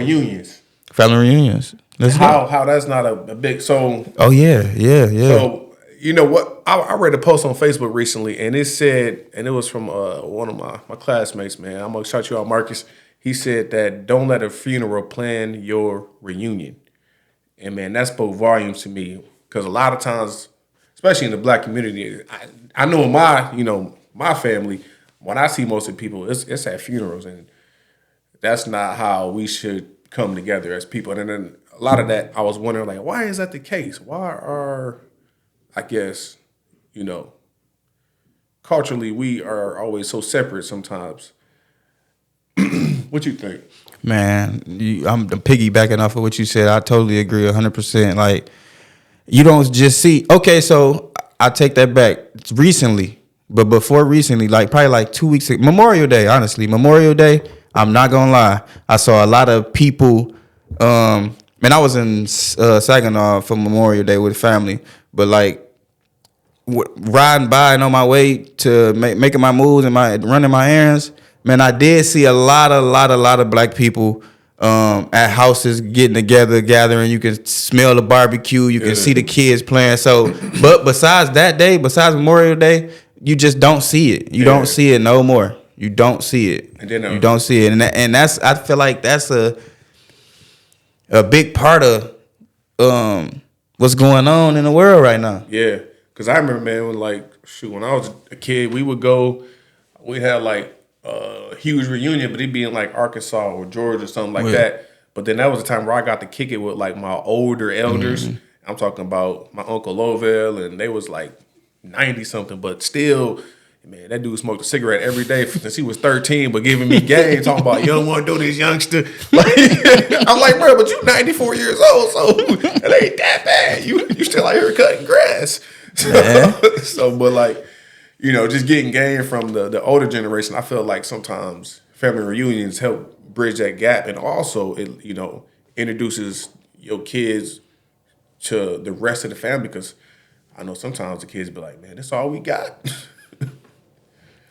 reunions. Family reunions. How that's not a big so. Oh yeah. So you know what? I read a post on Facebook recently, and it said, and it was from one of my classmates. Man, I'm gonna shout you out, Marcus. He said that don't let a funeral plan your reunion, and man, that spoke volumes to me because a lot of times, especially in the Black community, I know in my family, when I see most of the people, it's at funerals, and that's not how we should come together as people. And then a lot of that, I was wondering, like, why is that the case? Why are, I guess, culturally, we are always so separate sometimes. What you think? Man, I'm piggybacking off of what you said. I totally agree 100%. Like, you don't just see, okay, so I take that back. It's recently, but before recently, like probably like 2 weeks ago, Memorial Day, honestly, Memorial Day, I'm not gonna lie. I saw a lot of people, man, I was in Saginaw for Memorial Day with family, but like riding by and on my way to making my moves and running my errands, man, I did see a lot of Black people at houses getting together, gathering. You can smell the barbecue. You can see the kids playing. So, but besides that day, besides Memorial Day, you just don't see it. You don't see it no more. You don't see it. And then, you don't see it. And that's, I feel like that's a big part of what's going on in the world right now. Yeah. Because I remember, man, when I was a kid, we had like a huge reunion, but it'd be in like Arkansas or Georgia or something like that. But then that was the time where I got to kick it with like my older elders. Mm-hmm. I'm talking about my Uncle Lovell, and they was like 90 something, but still, man, that dude smoked a cigarette every day since he was 13, but giving me game, talking about, you don't want to do this, youngster. Like, I'm like, bro, but you 94 years old, so it ain't that bad. You still out here cutting grass. But like, just getting game from the older generation, I feel like sometimes family reunions help bridge that gap, and also it introduces your kids to the rest of the family, because I know sometimes the kids be like, man, that's all we got.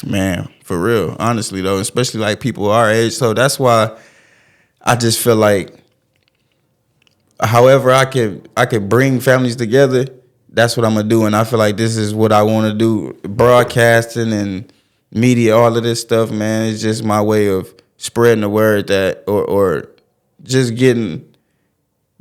Man, for real, honestly though, especially like people our age. So that's why I just feel like, however I could bring families together, that's what I'm gonna do. And I feel like this is what I want to do. Broadcasting and media, all of this stuff, man, it's just my way of spreading the word that, or just getting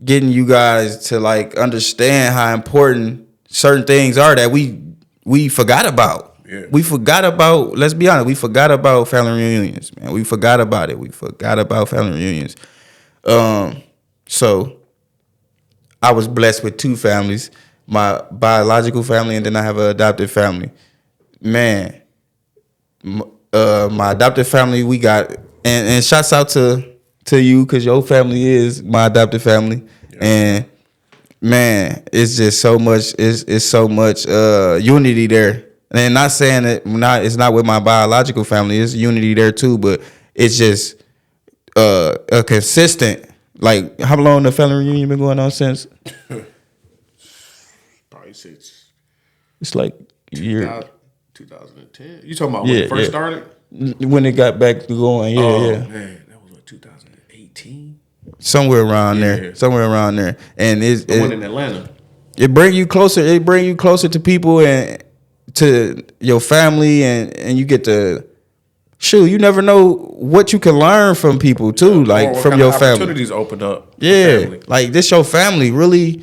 you guys to like understand how important certain things are that we forgot about. Yeah. We forgot about, let's be honest, we forgot about family reunions, man. We forgot about it. We forgot about family reunions. So I was blessed with two families, my biological family, and then I have an adopted family. Man, my adopted family, we got, and shouts out to you, because your family is my adopted family. Yeah. And man, it's just so much, it's so much unity there. And not saying that it's not with my biological family, it's unity there too, but it's just a consistent, like, how long the family reunion been going on since? Probably since it's like year 2010. You talking about when it first started? When it got back to going, yeah. Man, that was like 2018. Somewhere around there. And it's the one in Atlanta. It bring you closer. It bring you closer to people and to your family, and you get to you never know what you can learn from people too, like from your family. Opportunities open up. Yeah, like this your family really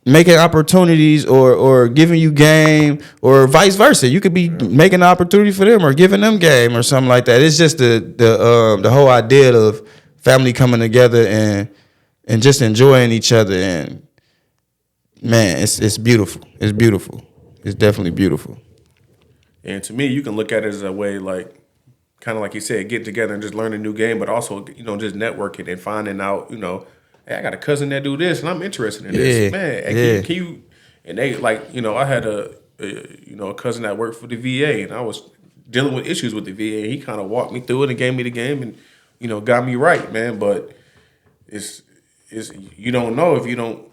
making opportunities or giving you game, or vice versa. You could be making an opportunity for them or giving them game or something like that. It's just the whole idea of family coming together and just enjoying each other, and man, it's beautiful. It's beautiful. It's definitely beautiful. And to me, you can look at it as a way, like, kind of like you said, get together and just learn a new game, but also, just networking and finding out, hey, I got a cousin that do this, and I'm interested in this. Man, hey, can you? And they, like, I had a cousin that worked for the VA, and I was dealing with issues with the VA. He kind of walked me through it and gave me the game, and got me right, man. But it's you don't know if you don't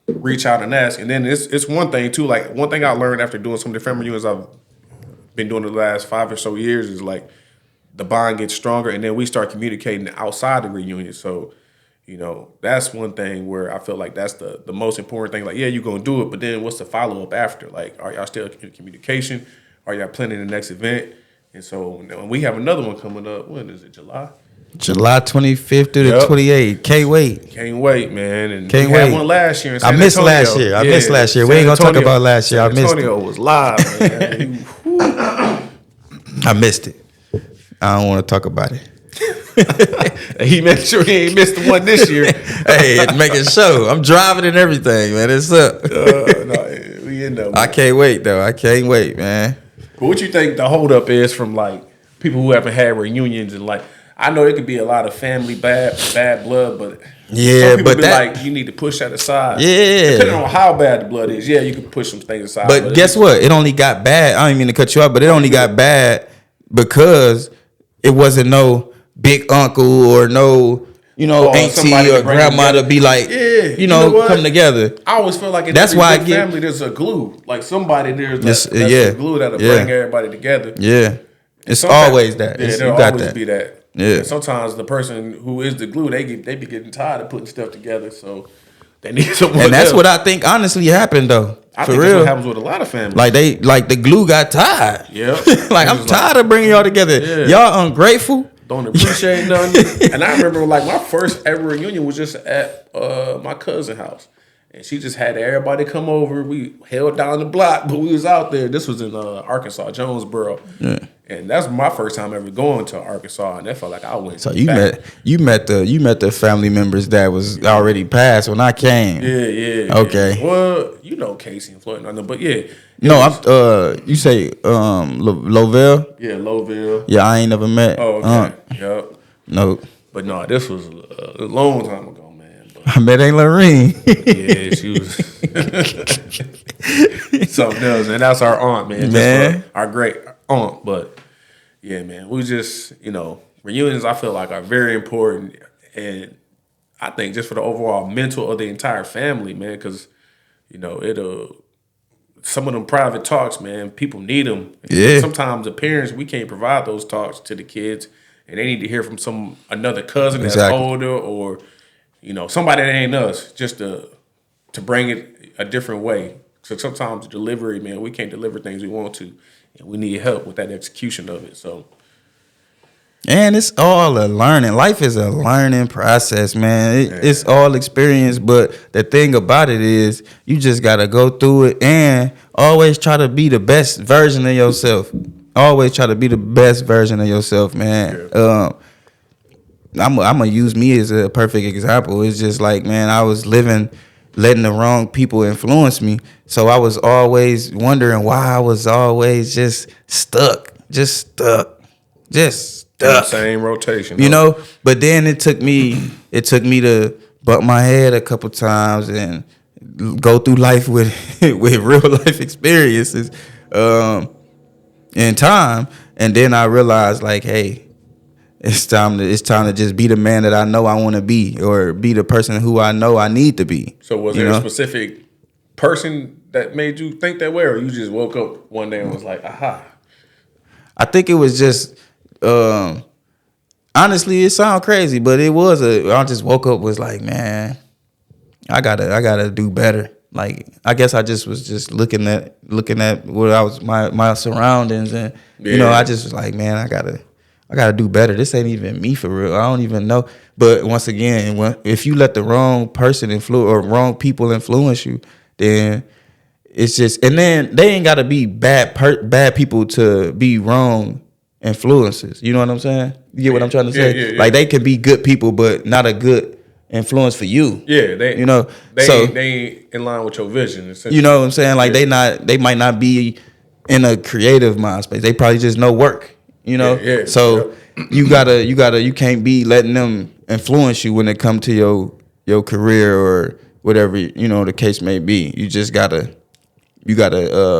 reach out and ask. And then it's one thing too. Like, one thing I learned after doing some of the family reunions I've been doing the last 5 or so years is, like, the bond gets stronger, and then we start communicating outside the reunion. So, that's one thing where I feel like that's the most important thing. Like, yeah, you're gonna do it, but then what's the follow up after? Like, are y'all still in communication? Are y'all planning the next event? And so when we have another one coming up, when is it? July? July 25th through the Yep. 28th. Can't wait. Can't wait, man. And Can't we had wait. one last year in I San missed Antonio. last year. I Yeah, missed last year. We San ain't gonna talk Antonio- about last year. I San missed Antonio it. was live, man. I missed it. I don't want to talk about it. He made sure he ain't missed the one this year. Hey, making show. I'm driving and everything, man. It's up. No, we in there. I can't wait though. I can't wait, man. But what you think the holdup is from like people who haven't had reunions and like I know it could be a lot of family bad blood, but Yeah, some people but be that- like you need to push that aside. Yeah. Depending on how bad the blood is, yeah, you can push some things aside. But guess what? It only got bad. I don't mean to cut you off, but it only got bad because it wasn't no big uncle or no, auntie somebody to or bring grandma together. to be like, Yeah, you know what? come together. I always feel like in That's every why I big get- family there's a glue. Like somebody there's Yes, that's yeah, a glue that'll yeah. bring everybody together. Yeah. It's Sometimes- always that. Yeah, You there'll got always that. be that. Yeah. And sometimes the person who is the glue, they be getting tired of putting stuff together, so they need someone. And that's else. what I think honestly happened though. I For think real. that's what happens with a lot of families. Like the glue got tired. Yep. Like I'm It's tired of bringing y'all together. Yeah. Y'all ungrateful. Don't appreciate nothing. And I remember like my first ever reunion was just at my cousin's house. And she just had everybody come over. We held down the block, but we was out there. This was in Arkansas, Jonesboro. Yeah. And that's my first time ever going to Arkansas, and that felt like I went. So you back. met the family members that was already passed when I came. Yeah. Okay. Yeah. Well, Casey and Floyd, I know, but yeah. No, I'm you say Lovell? Yeah, Lowville. Yeah, I ain't never met. Oh, okay. Yep. No. But no, this was a long time ago, man. But I met Aunt Lorene. yeah, she was something else, and that's our aunt, man. Man. Our great aunt. But yeah, man, we just reunions. I feel like are very important, and I think just for the overall mental of the entire family, man, because it'll. Some of them private talks, man, people need them. Yeah. Sometimes the parents, we can't provide those talks to the kids, and they need to hear from another cousin that's Exactly. older, or somebody that ain't us, just to bring it a different way. So sometimes delivery, man, we can't deliver things we want to, and we need help with that execution of it. So. And it's all a learning. Life is a learning process, man. It's all experience, but the thing about it is you just got to go through it and always try to be the best version of yourself. Always try to be the best version of yourself, man. Yeah. I'm going to use me as a perfect example. It's just like, man, I was letting the wrong people influence me. So I was always wondering why I was always just stuck. Same rotation. But then it took me to bump my head a couple times and go through life with real life experiences in time, and then I realized like, hey, it's time to just be the man that I know I want to be, or be the person who I know I need to be. So was there a specific person that made you think that way, or you just woke up one day and was like, aha? I think it was just honestly, it sounds crazy, but it was I just woke up, was like, man, I gotta do better. Like, I guess I just was just looking at what I was, my surroundings, and I just was like, man, I gotta do better. This ain't even me for real. I don't even know. But once again, if you let the wrong person or wrong people influence you, then it's just, and then they ain't gotta be bad people to be wrong influences. You know what I'm saying? You get what I'm trying to say? Yeah. Like, they can be good people, but not a good influence for you. Yeah, they ain't in line with your vision. You know what I'm saying? Like, they might not be in a creative mind space. They probably just know work. So you can't be letting them influence you when it come to your career or whatever, the case may be. You just gotta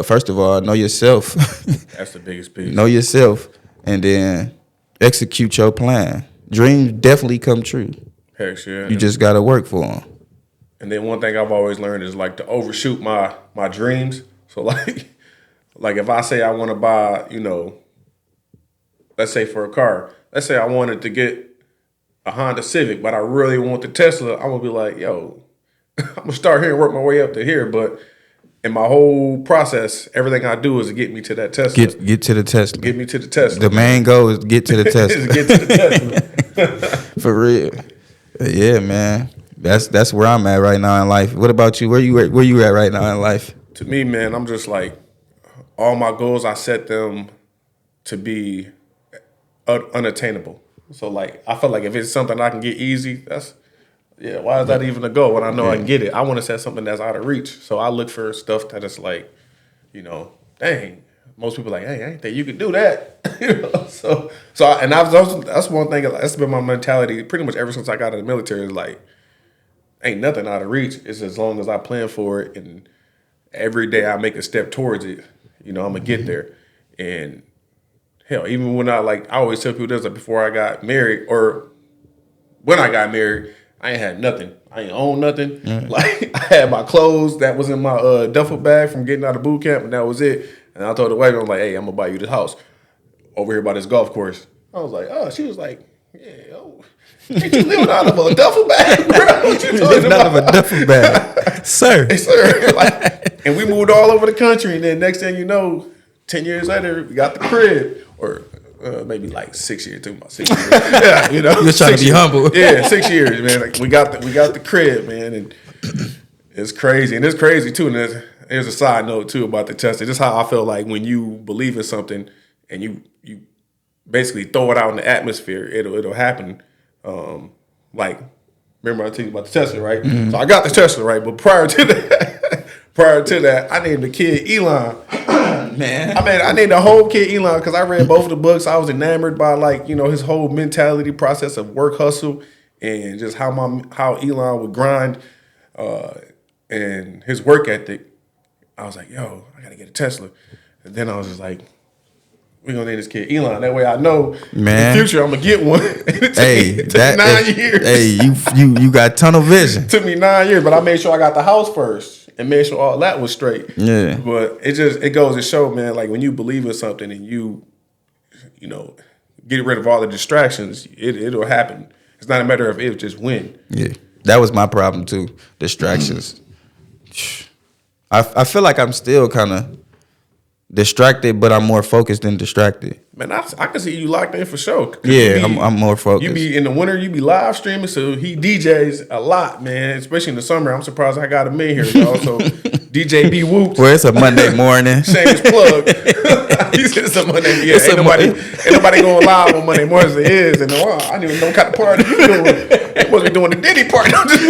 first of all, know yourself. That's the biggest piece. Know yourself, and then execute your plan. Dreams definitely come true. Heck yeah. You just gotta work for them. And then one thing I've always learned is like to overshoot my dreams. So like if I say I want to buy, let's say for a car, let's say I wanted to get a Honda Civic, but I really want the Tesla, I'm gonna be like, yo, I'm gonna start here and work my way up to here. But in my whole process, everything I do is to get me to that Tesla. Get to the Tesla. Get me to the Tesla. The main goal is get to the Tesla. Is get to the Tesla. For real. Yeah, man. That's where I'm at right now in life. What about you? Where you at right now in life? To me, man, I'm just like, all my goals, I set them to be unattainable. So like, I feel like if it's something I can get easy, why is that even a goal when I know I can get it? I want to set something that's out of reach. So I look for stuff that is like, dang, most people are like, hey, I ain't think you could do that. That's one thing, that's been my mentality pretty much ever since I got out of the military, is like, ain't nothing out of reach. It's as long as I plan for it and every day I make a step towards it, I'm gonna get there. And hell, even when I always tell people this, like before I got married or when I got married, I ain't had nothing. I ain't own nothing. Mm. Like, I had my clothes that was in my duffel bag from getting out of boot camp, and that was it. And I told the wife, I was like, hey, I'm gonna buy you this house over here by this golf course. I was like, oh, she was like, yeah, ain't you living out of a duffel bag, bro? What you talking about? Out of a duffel bag, sir. Hey, sir. And we moved all over the country, and then next thing you know, 10 years later, we got the crib, or maybe like 6 years, talking about 6 years. Yeah, You're trying to be humble. Yeah, 6 years, man. Like, we got the crib, man, and it's crazy, and it's crazy too. And there's a side note too about the Tesla. This is how I feel like when you believe in something and you basically throw it out in the atmosphere, it'll happen. Remember I told you about the Tesla, right? Mm-hmm. So I got the Tesla, right? But prior to that, I named the kid Elon. Man, I named the whole kid Elon because I read both of the books. I was enamored by his whole mentality process of work hustle and just how Elon would grind and his work ethic. I was like, yo, I gotta get a Tesla. And then I was just like, we're gonna name this kid Elon. That way I know in the future I'm gonna get one. It took me 9 years. Hey, you got tunnel vision. It took me 9 years, but I made sure I got the house first and made sure all that was straight. Yeah. But it goes to show, man, like when you believe in something and you get rid of all the distractions, it'll happen. It's not a matter of if, just when. Yeah. That was my problem too. Distractions. I feel like I'm still kind of distracted, but I'm more focused than distracted. Man, I can see you locked in for sure. Yeah, I'm more focused. You be in the winter, you be live streaming, so he DJs a lot, man. Especially in the summer. I'm surprised I got him in here, y'all. So DJ B Whoops. Well, it's a Monday morning. Shameless plug. He said it's a Monday. Yeah, ain't nobody going live on Monday mornings. It is, and I didn't even know what kind of party you doing. They must be doing the Diddy party. I'm just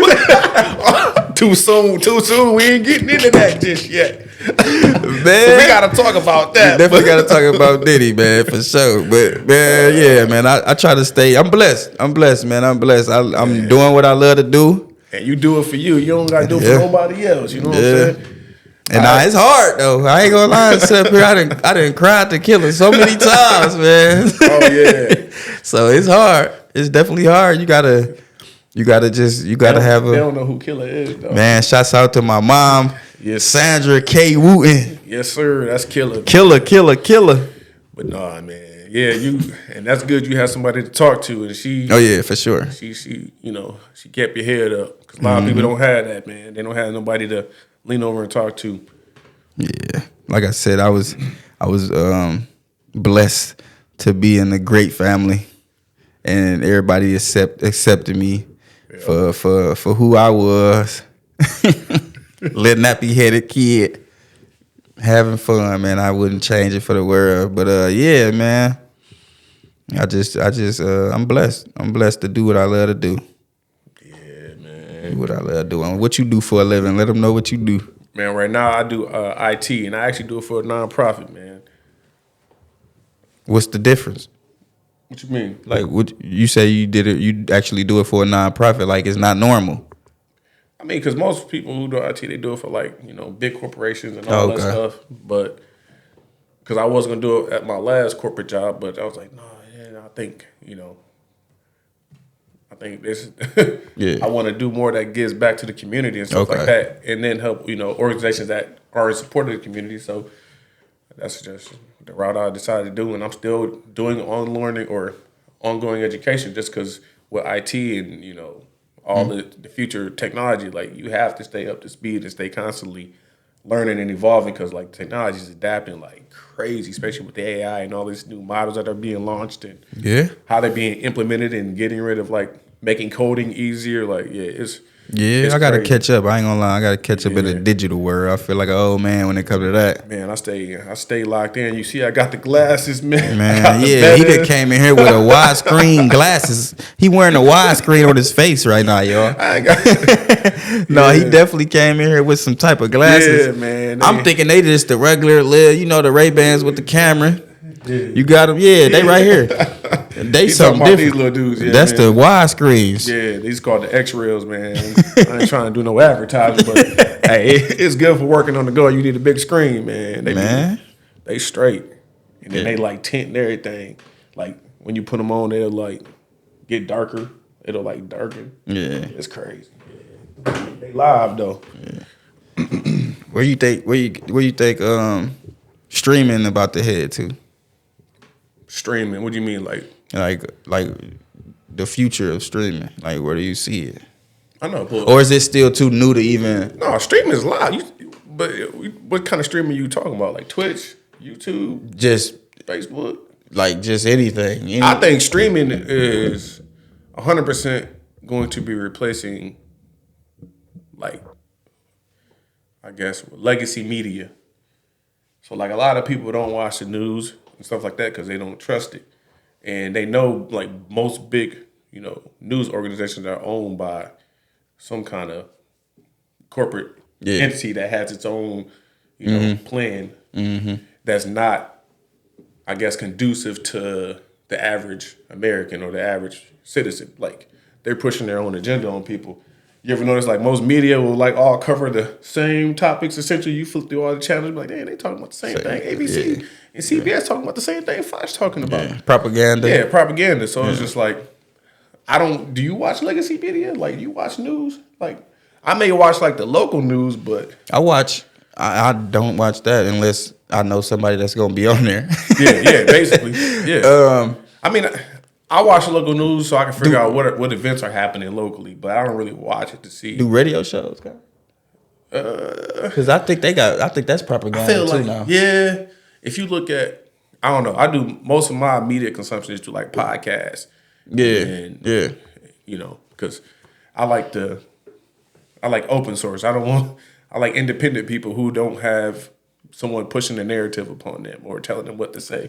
too soon. We ain't getting into that just yet. Man, so we gotta talk about that. We definitely gotta talk about Diddy, man, for sure. But man, yeah, man, I try to stay. I'm blessed, man. I'm blessed. I'm doing what I love to do. And you do it for you. You don't gotta do it for nobody else. You know what I'm saying? And it's hard though. I ain't gonna lie. Sit up here, I didn't cry to Killer so many times, man. Oh yeah. So it's hard. It's definitely hard. You gotta have a. They don't know who Killer is though. Man, shouts out to my mom. Yes. Sandra K. Wooten. Yes, sir. That's Killer. Killer. But nah, man. Yeah, and that's good. You have somebody to talk to, and she. Oh yeah, for sure. She she kept your head up because a lot of people don't have that, man. They don't have nobody to lean over and talk to. Yeah, like I said, I was blessed to be in a great family, and everybody accepted me for who I was. Little nappy-headed kid, having fun, man. I wouldn't change it for the world. But yeah, man. I'm blessed. I'm blessed to do what I love to do. Yeah, man. What I love to do. What you do for a living? Let them know what you do. Man, right now I do IT, and I actually do it for a nonprofit, man. What's the difference? What you mean? Like, what you say you did it? You actually do it for a nonprofit? Like, it's not normal. I mean, because most people who do IT, they do it for big corporations and all that stuff. But because I was gonna do it at my last corporate job, but I was like, no, I think this. I want to do more that gives back to the community and stuff like that, and then help organizations that are in support of the community. So that's just the route I decided to do, and I'm still doing ongoing education just because with IT and all the future technology, like you have to stay up to speed and stay constantly learning and evolving because like technology is adapting like crazy, especially with the AI and all these new models that are being launched and how they're being implemented and getting rid of like making coding easier. Like it's I gotta crazy. catch up. I ain't gonna lie, I gotta catch up in the digital world. I feel like an old man when it comes to that. Man, I stay locked in. You see, I got the glasses, man. Man, yeah, he done came in here with a widescreen glasses. He wearing a widescreen on his face right now, y'all. I ain't got. No, he definitely came in here with some type of glasses. Yeah, man. I'm thinking they just the regular, the Ray-Bans with the camera. Yeah. You got them, they right here. They something different. These little dudes, that's man. the widescreens. Yeah, these called the X-Rails, man. I ain't trying to do no advertising, but hey, it's good for working on the go. You need a big screen, man. They straight, and then they like tint and everything. Like when you put them on, they'll like get darker. It'll like darken. Yeah, it's crazy. They live though. Yeah. Where you think streaming about to head to? Streaming? What do you mean, like the future of streaming? Like, where do you see it? I know, or is it still too new to even? No, streaming is live. But what kind of streaming you talking about? Like Twitch, YouTube, just Facebook, like just anything. I think streaming is 100% going to be replacing, like, I guess, legacy media. So, like, a lot of people don't watch the news and stuff like that because they don't trust it. And they know, like, most big, news organizations are owned by some kind of corporate entity that has its own, plan that's not, I guess, conducive to the average American or the average citizen. Like, they're pushing their own agenda on people. You ever notice, like, most media will, like, all cover the same topics. Essentially, you flip through all the channels and be like, damn, they talking about the same thing. ABC and CBS talking about the same thing Fox talking about. Propaganda. Yeah, propaganda. So it's just like, do you watch legacy media? Like, do you watch news? Like, I may watch, like, the local news, but... I don't watch that unless I know somebody that's going to be on there. yeah, basically. Yeah. I mean... I watch local news so I can figure out what events are happening locally, but I don't really watch it to see. Do radio shows, guys? Because I think that's propaganda too now. Yeah, if you look at, I don't know. I do most of my media consumption is through like podcasts. Yeah. Because I like open source. I like independent people who don't have someone pushing the narrative upon them or telling them what to say.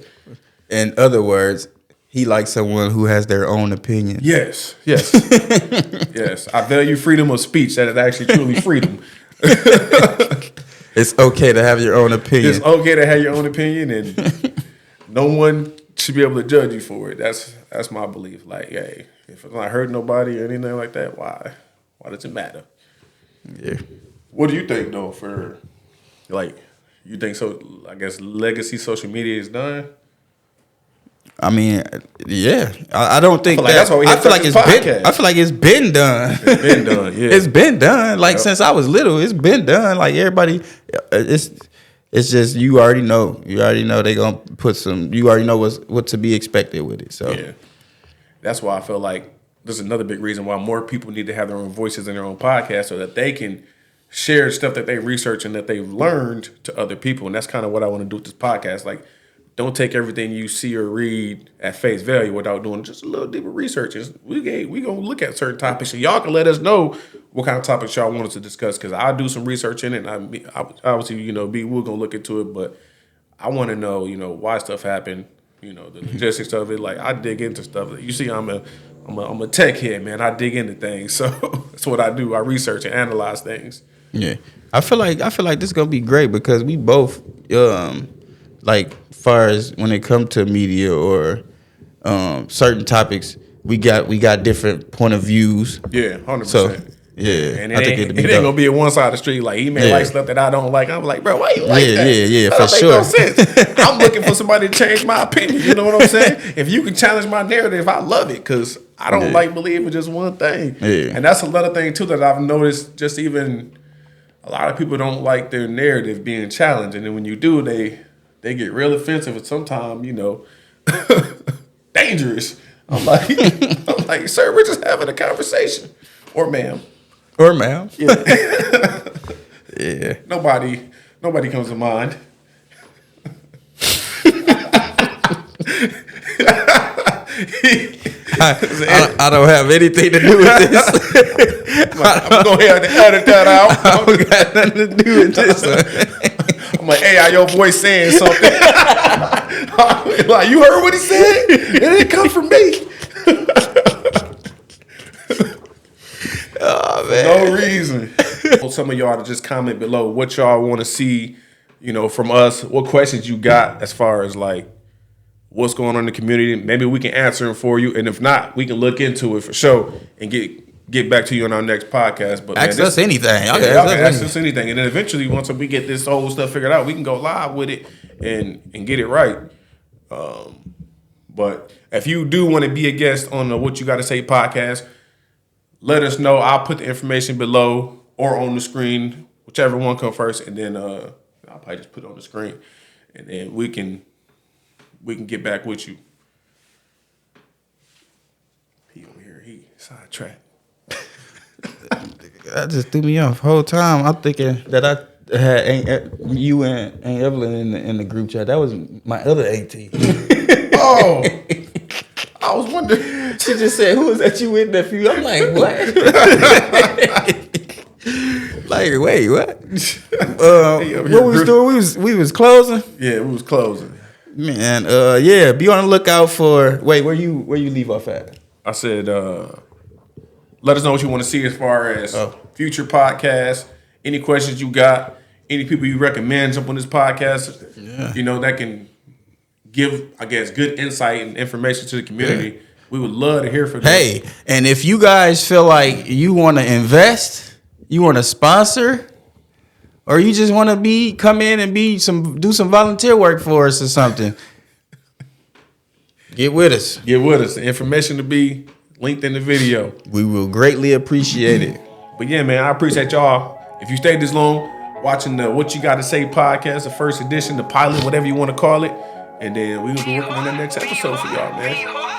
In other words, he likes someone who has their own opinion. Yes. Yes. I value freedom of speech. That is actually truly freedom. It's okay to have your own opinion. It's okay to have your own opinion, and no one should be able to judge you for it. That's my belief. Like, hey, if it's not hurting nobody or anything like that, why does it matter? Yeah. What do you think though? For like, you think so? I guess legacy social media is done. I mean, yeah. I don't think that's why we I feel like it's been. I feel like it's been done. It's been done. Yeah, it's been done. Like since I was little, it's been done. Like everybody, it's just you already know. You already know they gonna put some. You already know what to be expected with it. So yeah, that's why I feel like there's another big reason why more people need to have their own voices in their own podcast so that they can share stuff that they research and that they've learned to other people. And that's kind of what I want to do with this podcast. Like, don't take everything you see or read at face value without doing just a little deeper research. We gonna look at certain topics, and y'all can let us know what kind of topics y'all want us to discuss. Because I'll do some research in it. And I obviously, we're gonna look into it, but I want to know, why stuff happened. The logistics of it. Like, I dig into stuff. You see, I'm a tech head, man. I dig into things, so that's what I do. I research and analyze things. Yeah, I feel like this is gonna be great because we both like far as when it comes to media or certain topics, we got different point of views. Yeah, 100%. So yeah, and it ain't gonna be a one side of the street. Like, he may like stuff that I don't like. I'm like, bro, why you like that? Yeah, that for sure. No sense. I'm looking for somebody to change my opinion. You know what I'm saying? If you can challenge my narrative, I love it because I don't like believing just one thing. Yeah. And that's another thing too that I've noticed. Just even a lot of people don't like their narrative being challenged, and then when you do, they get real offensive and sometimes, dangerous. I'm like, sir, we're just having a conversation. Or ma'am. Or ma'am. Yeah. Yeah. Nobody comes to mind. I don't have anything to do with this. I'm going to edit that out. I don't got nothing to do with this. I'm like, hey, your boy saying something. Like, you heard what he said? It didn't come from me. Oh, man. For no reason. Some of y'all to just comment below what y'all want to see, from us. What questions you got as far as like what's going on in the community. Maybe we can answer them for you. And if not, we can look into it for sure and get back to you on our next podcast. But ask us anything. Y'all can ask us anything. And then eventually, once we get this whole stuff figured out, we can go live with it and get it right. But if you do want to be a guest on the What You Gotta Say podcast, let us know. I'll put the information below or on the screen, whichever one comes first, and then I'll probably just put it on the screen, and then we can get back with you. He over here, he sidetracked. That just threw me off the whole time. I'm thinking that I had you and Aunt Evelyn in the group chat. That was my other auntie. Oh, I was wondering. She just said, "Who is that you with, nephew?" I'm like, "What?" Like, wait, what? What we was doing? We was closing. Yeah, we was closing. Man, yeah. Be on the lookout for. Wait, where you leave off at? I said, let us know what you want to see as far as future podcasts. Any questions you got? Any people you recommend jump on this podcast? Yeah. That can give, I guess, good insight and information to the community. Yeah. We would love to hear from you. Hey, and if you guys feel like you want to invest, you want to sponsor, or you just want to come in and do some volunteer work for us or something, get with us. Get with us. The information to be linked in the video. We will greatly appreciate it. But yeah, man, I appreciate y'all. If you stayed this long watching the What You Gotta Say podcast, the first edition, the pilot, whatever you want to call it, and then we will be working on the next episode for y'all, man.